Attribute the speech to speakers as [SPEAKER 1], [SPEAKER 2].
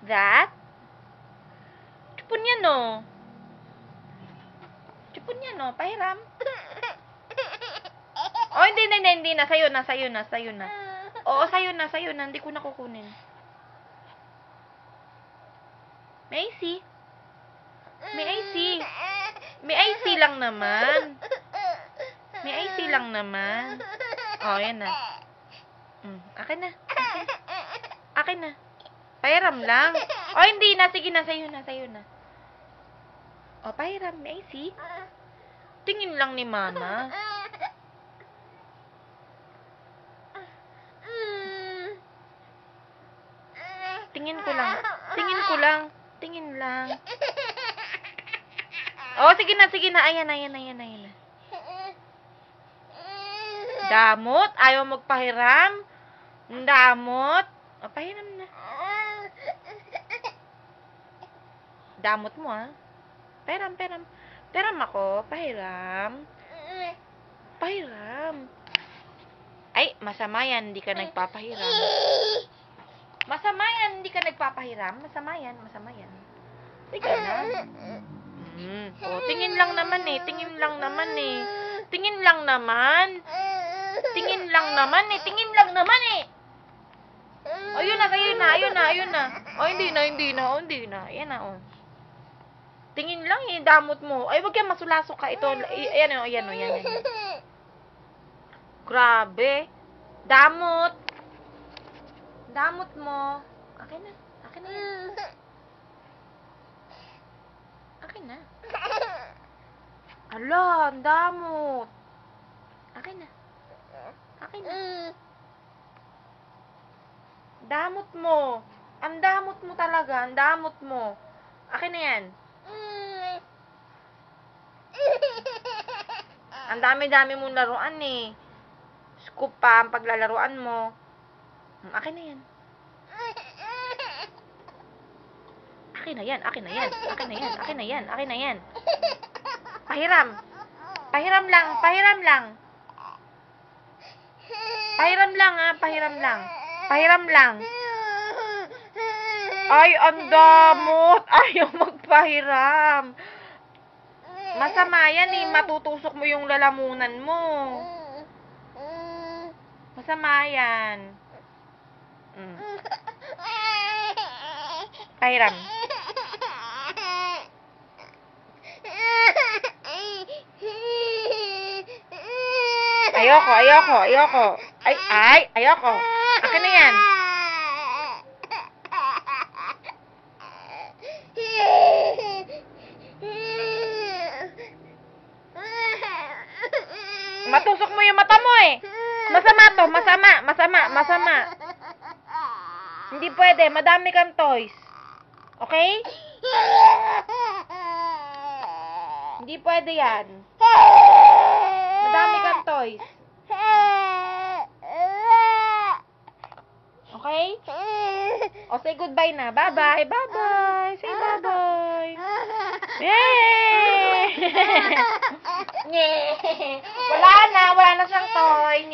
[SPEAKER 1] that? Chupon yan, no? Chupon yan, no? Pahiram. Oh, hindi na. Sa'yo na. Oo, sa'yo na. Hindi ko na kukunin. May I see lang naman. Oh, yan na. Akin na. Pahiram lang. Oh, hindi na. Sige na, sa'yo na. Oh, pahiram. May I see? Tingin lang ni Mana. Tingin lang. Oh, sige na. Ayan na. Damot? Ayaw magpahiram? Damot? O, pahiram na. Damot mo, ha? Pahiram. Pahiram ako. Pahiram. Ay, masama yan. Hindi ka nagpapahiram. Masama yan. Sige na. Oh, tingin lang naman eh. Ayun na. Oh, hindi na. Ayan na, oh. Tingin lang eh, damot mo. Ay, wag yan, masulasok ka. Ito, ayan. Grabe. Damot mo. Akin na yan. Akin na. Ala, ang damot. Akin na. Damot mo. Ang damot mo talaga. Akin na yan. Ang dami-dami mong laruan eh. Scoop pa ang paglalaruan mo. Akin na yan. Akin na yan. Pahiram lang. Pahiram lang. Ay, ang damot. Ayaw magpahiram. Masama yan eh. Matutusok mo yung lalamunan mo. Masama yan. Pahiram. Ayoko. Ay, ayoko. Akin na yan. Matusok mo yung mata mo eh. Masama to, masama. Hindi pwede, madami kang toys. Okay? Hindi pwede yan. Madami kang toys. Okay? O, say goodbye na. Bye-bye. Say bye-bye. Yay! Wala na siyang toy.